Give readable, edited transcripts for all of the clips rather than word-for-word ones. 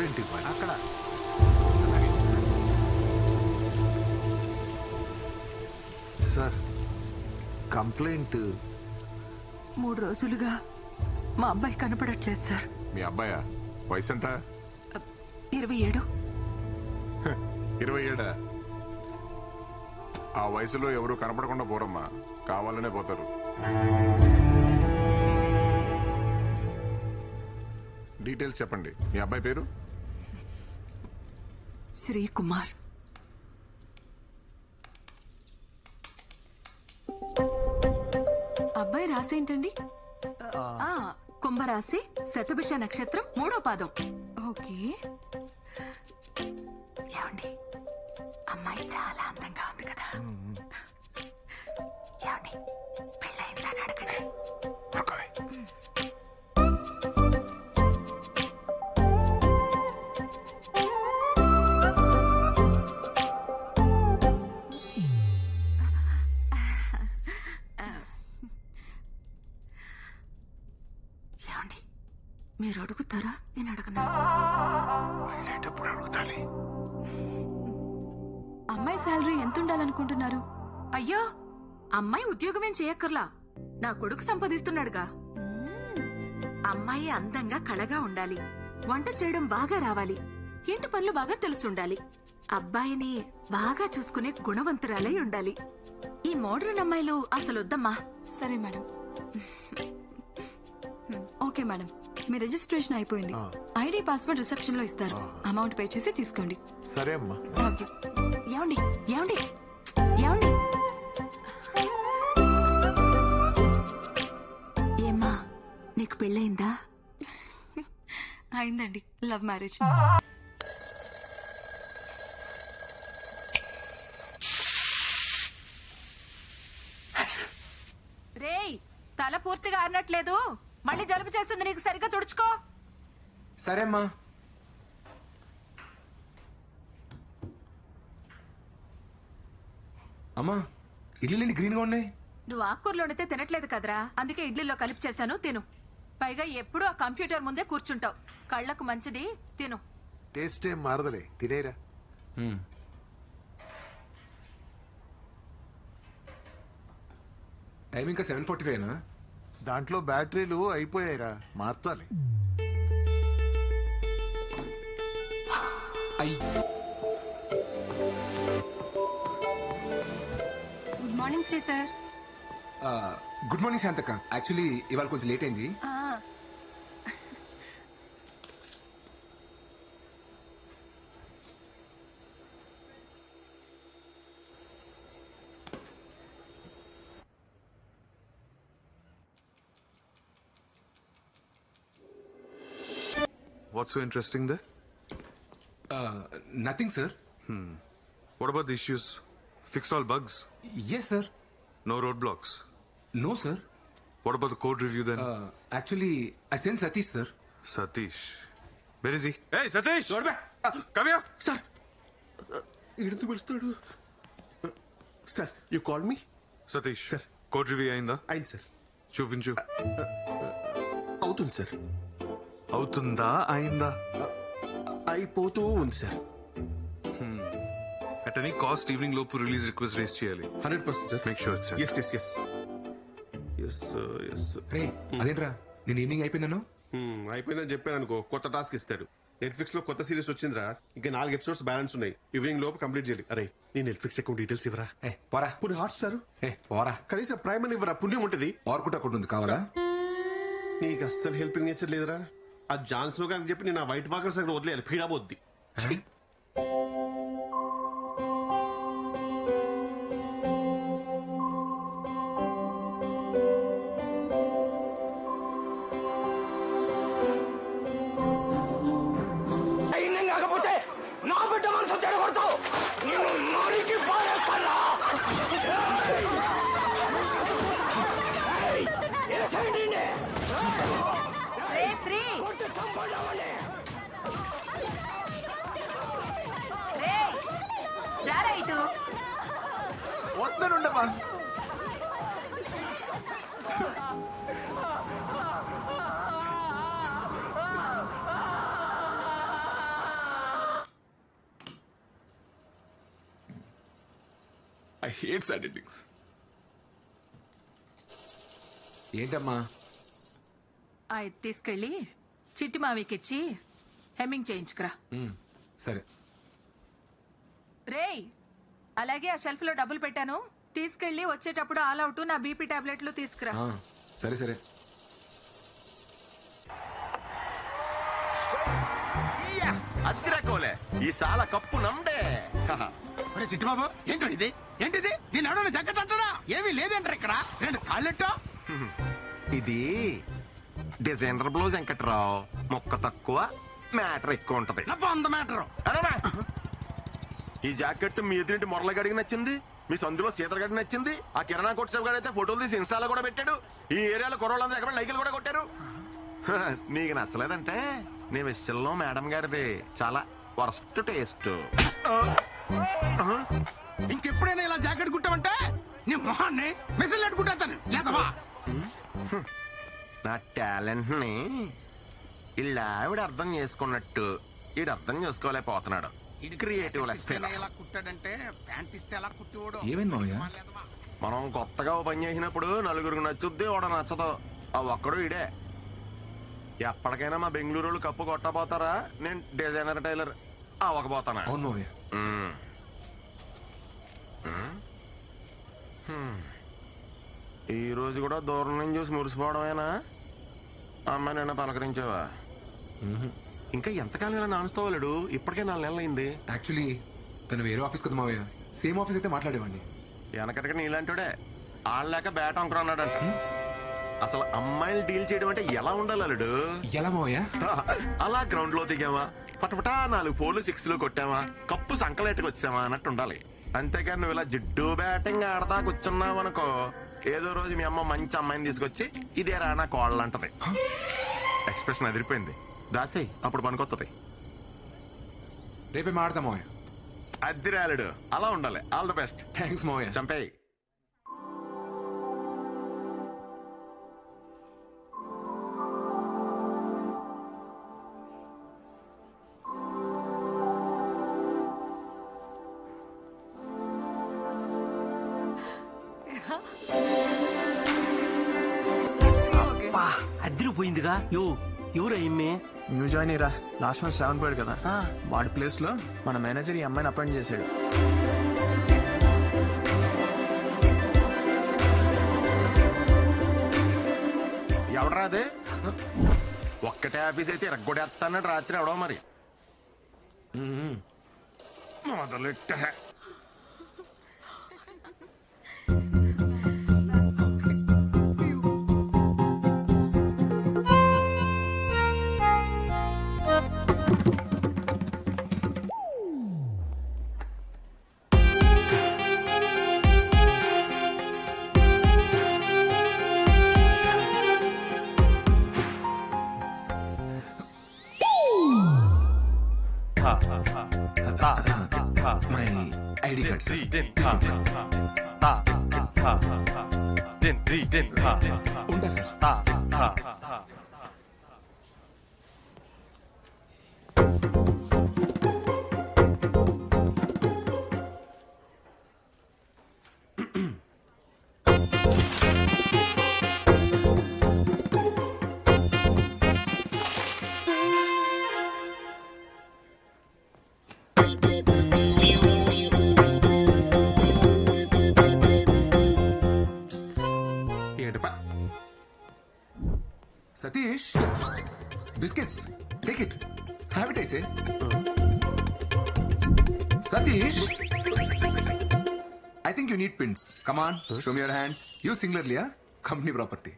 Complaint ఇవ్వాలి అక్కడ. Sir complaint 3 రోజులుగా మా అబ్బాయి కనపడట్లేదు సార్. మీ అబ్బాయా? వయసు ఎంత? 27. 27? ఆ వయసులో ఎవరు కనపడకుండా పోరమ్మా, కావాలనే పోతారు. డీటెయిల్స్ చెప్పండి. మీ అబ్బాయి పేరు? శ్రీకుమార్. అబ్బాయి రాసేంటండి? కుంభరాశి, శతభిష నక్షత్రం, 3వ పాదం. ఓకే. ఏమండి, అమ్మాయి చాలా అందంగా ఉంది కదా. ఏమండి, పెళ్ళయిందని అడగండి. ఏమండి, మీరు అడుగుతారా? నేను అడగనా? వెళ్ళేటప్పుడు అడుగుతాలి. అమ్మాయి శాలరీ ఎంత ఉండాలనుకుంటున్నారు? అయ్యో, అమ్మాయి ఉద్యోగమేం చేయక్కర్లా, నా కొడుకు సంపాదిస్తున్నాడుగా. అమ్మాయి అందంగా కళగా ఉండాలి, వంట చేయడం బాగా రావాలి, ఇంటి పనులు బాగా తెలుసుండాలి, అబ్బాయిని బాగా చూసుకునే గుణవంతురాలై ఉండాలి. ఈ మోడర్న్ అమ్మాయిలు అసలు వద్దమ్మా. సరే మేడం. ఓకే మేడం, మీ రిజిస్ట్రేషన్ అయిపోయింది. ఐడి పాస్వర్డ్ రిసెప్షన్ లో ఇస్తారు. అమౌంట్ పే చేసి తీసుకోండి. సరే అమ్మా. ఓకే. ఏమండి ఏమండి ఏమండి, ఏమ్మా, నీకు పెళ్ళయిందా? అయిందండి, లవ్ మ్యారేజ్. రేయ్, తల పూర్తిగా ఆరినట్లేదు, మళ్ళీ జలుబు చేస్తుంది, నీకు సరిగ్గా తుడుచుకో. సరే అమ్మా. అమ్మా, ఇడ్లీలు గ్రీన్ గా ఉన్నాయి. నువ్వు ఆకుకూరలు వండితే తినట్లేదు కదరా, అందుకే ఇడ్లీలో కలిపి చేశాను, తిను. పైగా ఎప్పుడూ ఆ కంప్యూటర్ ముందే కూర్చుంటావు, కళ్ళకు మంచిది, తిను. టేస్ట్ ఏం మారదలే, తినేరా. టైం ఇంకా 7:45. దాంట్లో బ్యాటరీలు అయిపోయాయిరా, మార్చాలి. Good morning Sri sir. Good morning శాంతక్క. యాక్చువల్లీ ఇవాళ కొంచెం లేట్ అయింది. What's so interesting there? Nothing sir. What about the issues? Fixed all bugs? Yes sir. No roadblocks? No sir. What about the code review then? Actually I send Satish sir. Satish. Where is he? Hey, Satish! Come here! Sir, ఎందుకు పిలుస్తున్నాడు? Sir, you call me? Satish. Sir. Code review అయిందా? అయింది sir. చూపించు. అవుతుంది sir. అవుతుందా అయిందా? అయిపోతూ ఉంది సార్. At any cost ఈవినింగ్ లోపు రిలీజ్ రిక్వెస్ట్ రేస్ చేయాలి. 100% sir. Make sure it's sent. Yes yes yes yes yes. రే, అదేంట్రా నేను ఈవినింగ్ అయిపోయిందను? అయిపోయిందని చెప్పాను అనుకో, కొత్త టాస్క్ ఇస్తాడు. నెట్ఫ్లిక్స్ లో కొత్త సిరీస్ వచ్చిందిరా, ఇంకా 4 ఎపిసోడ్స్ బ్యాలెన్స్ ఉన్నాయి. ఈవినింగ్ లోపు కంప్లీట్ చేయాలి. అరే, నీ నెట్ఫ్లిక్స్ అకౌంట్ డీటెయిల్స్ ఇవ్వరా? పోరా. పుని హాట్ స్టార్ పోరా. కనీసం ప్రైమ్ అని ఇవ్వరా, పుణ్యం ఉంటుంది. ఆర్కుట్ అకౌంట్ ఉంది, కావాలా? నీకు అస్సలు హెల్పింగ్ నేచర్ లేదురా. ఆ జాన్సన్ గారికి చెప్పి నేను ఆ వైట్ వాకర్స్ అక్కడ వదిలేయాలి, పీడాబోద్ది. కాకపోతే నా బిడ్డ మనసు చెడగొడతావు, నిన్ను నోరికి పారేస్తానా? శ్రీ రారా ఇటు. వస్తానుండమ్మా. I hate sad endings. ఏంటమ్మా? అది తీసుకెళ్ళి చిట్టి మావికిచ్చి హెమ్మింగ్ చేయించుకురా. సరే. రేయ్, అలాగే ఆ షెల్ఫ్ లో డబ్బులు పెట్టాను, తీసుకెళ్ళి వచ్చేటప్పుడు ఆల్ అవుట్ నా బీపీ టాబ్లెట్లు తీసుకురా. సరే సరే. అద్దిరకోలే ఈ సాల కప్పు నమ్డే. చిట్టుబాబు ఏంటో ఇది? ఏంటిది? దీని ఎవడన్నా జగ్గట్ అంటారా? ఏమీ లేదంటారు ఇక్కడ. రెండు కాళ్ళెట్టో. ఇది డిజైనర్ బ్లౌజ్ వెంకట్రావు. మొక్క తక్కువ, మ్యాటర్ ఎక్కువ ఉంటది. వంద మ్యాటర్. ఈ జాకెట్ మీ ఎదురింటి మొరలగడికి నచ్చింది, మీ సందులో సీతరగడికి నచ్చింది, ఆ కిరాణా కొట్టు గడి అయితే ఫోటోలు తీసి ఇన్స్టాలో కూడా పెట్టాడు. ఈ ఏరియాలో కుర్రోళ్ళందరూ ఎక్కడ లైకులు కూడా కొట్టారు. నీకు నచ్చలేదంటే నీ విషయంలో మేడం గారిది చాలా వర్స్ట్ టేస్ట్. ఇంకెప్పుడైనా ఇలా జాకెట్ కుట్టామంటే నీ మొహాన్ని మెసేజ్ పెట్టుకుంటాను. లేదవా? నా టాలెంట్ ని ఇలా ఆవిడ అర్థం చేసుకున్నట్టు ఈడు అర్థం చేసుకోలేకపోతున్నాడు. క్రియేటివ్ ఇలా కుట్టాడంటే ప్యాంట్ ఇస్తే ఎలా కుట్టివాడు? ఏమైంది మావయ్య? మనం కొత్తగా ఓ పని చేసినప్పుడు నలుగురికి నచ్చుద్ది, ఓడ నచ్చదు. ఆ ఒక్కడు ఇడే. ఎప్పటికైనా మా బెంగళూరు వాళ్ళు కప్పు కొట్టబోతారా? నేను డిజైనర్ టైలర్ అవ్వకపోతానా? అవును మావయ్య. ఈ రోజు కూడా దూరం నుంచి చూసి మురిసిపోవడమేనా? అమ్మాయి నిన్న పలకరించావా? ఇంకా ఎంతకాలం ఇలా నానుస్తావాలేడు? ఇప్పటికే 4 నెలలు అయింది. యాక్చువల్లీ తను వేరే ఆఫీస్ కదా మావయ్య. సేమ్ ఆఫీస్ అయితే మాట్లాడేవాడిని. వెనకటికి నీలాంటిడే ఆడలేక బ్యాట్ అంకురా అన్నాడంట. అసలు అమ్మాయిలు డీల్ చేయడం అంటే ఎలా ఉండాలి అల్లుడు? ఎలా మావయ్య? అలా గ్రౌండ్ లో దిగామా, పటపటా 4 4 6 కొట్టామా, కప్పు సంకలెట్టుకు వచ్చామా అన్నట్టు ఉండాలి. అంతేకాని నువ్వు ఇలా జిడ్డు బ్యాటింగ్ ఆడతా కూర్చున్నావనుకో, ఏదో రోజు మీ అమ్మ మంచి అమ్మాయిని తీసుకొచ్చి ఇదే రా నా కోళ్ళు అంటది. ఎక్స్ప్రెషన్ అదిరిపోయింది. దాసే అప్పుడు పనికొత్తది. రేపే మాడతా మావయ్య. అద్దిరాలుడు అలా ఉండాలి. All the best. థ్యాంక్స్ మావయ్య. చంపేయి. అదిరిపోయిందిగా. ఎవరు అయ్యమ్మే? న్యూ జాయిన్ రా. లాస్ట్ మంత్ 7 పోయాడు కదా, వాడి ప్లేస్ లో మన మేనేజర్ ఈ అమ్మాయిని అపాయింట్ చేశాడు. ఎవడరా అదే? ఒక్కటే ఆఫీస్ అయితే ఇరగొడేస్తానని రాత్రి ఎవడో మరి మొదలెట్ట. My ID card sir. ఉంటా sir. Satish, biscuits. Take it. Have it, I say. Satish, I think you need pins. Come on, show me your hands. You singularly, huh? Company property.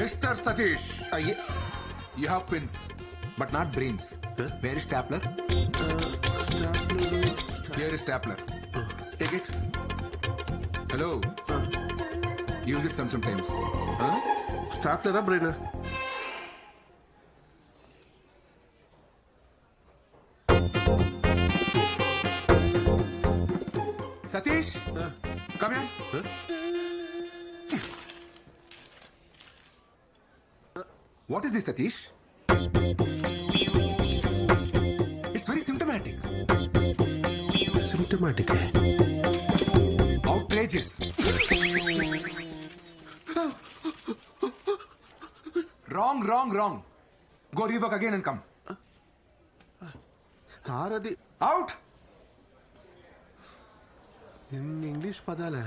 Mr. Satish, you have pins, but not brains. Where is stapler? Here is stapler. Take it. Hello. Use it sometimes. Huh? స్టాఫ్లరా brain? Satish, come here. What is this, Satish? It's very symptomatic. Symptomatic. Outrageous. Wrong. Go rework again and come. Sir అది Out. ఇన్ని English పదాలే.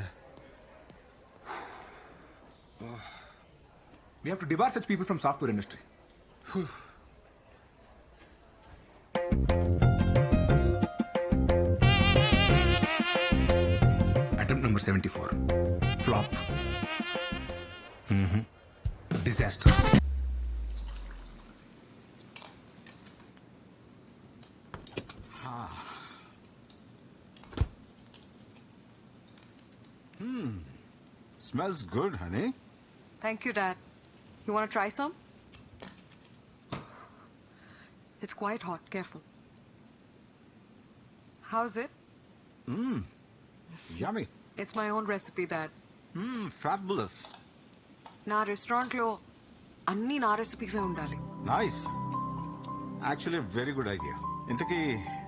We have to debar such people from software industry. Attempt number 74. Flop. Disaster. Smells good, honey. Thank you, Dad. You want to try some? It's quite hot. Careful. How's it? Yummy. It's my own recipe, Dad. Fabulous. నా రెస్టారెంట్లో అన్ని నా రెసిపీసే ఉండాలి. Nice. Actually, a very good idea. ఇంతకీ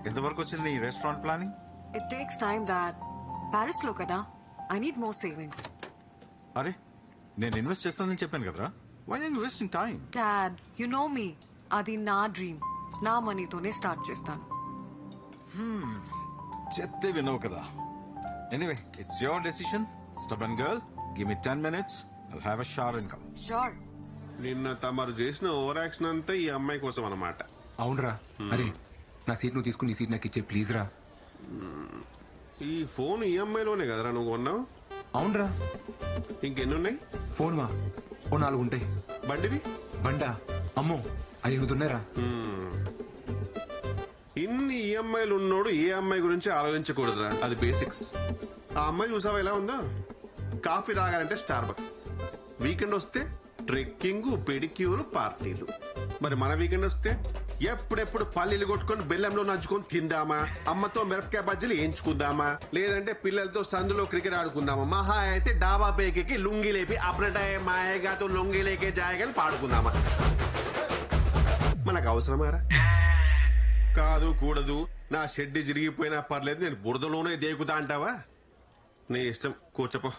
ఎంతవరకు వచ్చింది ఈ restaurant planning? It takes time, Dad. ప్యారిస్లో కదా. I need more savings. అరే నేను ఇన్వెస్ట్ చేస్తానని చెప్పాను కదరా. Why are you wasting time? Dad, you know me. అది నా డ్రీమ్. నా మనీతోనే స్టార్ట్ చేస్తాను. చెప్తే వినవు కదా. Anyway, it's your decision. Stubborn girl. Give me 10 minutes. I'll have a shower and come. Sure. నిన్న తమరు చేసిన ఓవర్ యాక్షన్ అంతా ఈ అమ్మాయి కోసం అన్నమాట. అవునరా. అరే నా సీట్ నువ్వు తీసుకుని ఈ సీట్ నాకు ఇచ్చే ప్లీజ్ రా. ఈ ఫోన్ ఈ అమ్మాయిలోనే కదరా నువ్వు కొన్నావు? అవునరా. ఇంకెన్ని ఉన్నాయి? ఫోన్ వా ఓ 4 ఉంటాయి. బండివి? బండా అమ్మో 5 ఉన్నాయిరా. ఇన్ని ఈఎంఐలు ఉన్నోడు ఏ అమ్మాయి గురించి ఆలోచించకూడదురా. అది బేసిక్స్. ఆ అమ్మాయి చూసావా ఎలా ఉందో? కాఫీ తాగాలంటే స్టార్ బక్స్, వీకెండ్ వస్తే ట్రెక్కింగ్, పెడిక్యూర్, పార్టీలు. మరి మన వీకెండ్ వస్తే ఎప్పుడెప్పుడు పల్లీలు కొట్టుకొని బెల్లంలో నంచుకొని తిందామా, అమ్మతో మిరపకాయ బజ్జీలు వేయించుకుందామా, లేదంటే పిల్లలతో సందులో క్రికెట్ ఆడుకుందామా, మహా అయితే డాబా పేకి లుంగి లేపి అప్రటాయ మాయగాతో లొంగి లేకే జాయగాని పాడుకుందామా. మనకు అవసరమారా? కాదు కూడదు, నా షెడ్ చిరిగిపోయినా పర్లేదు, నేను బురదలోనే దేకుతా అంటావా? నీ ఇష్టం, కూర్చోపో.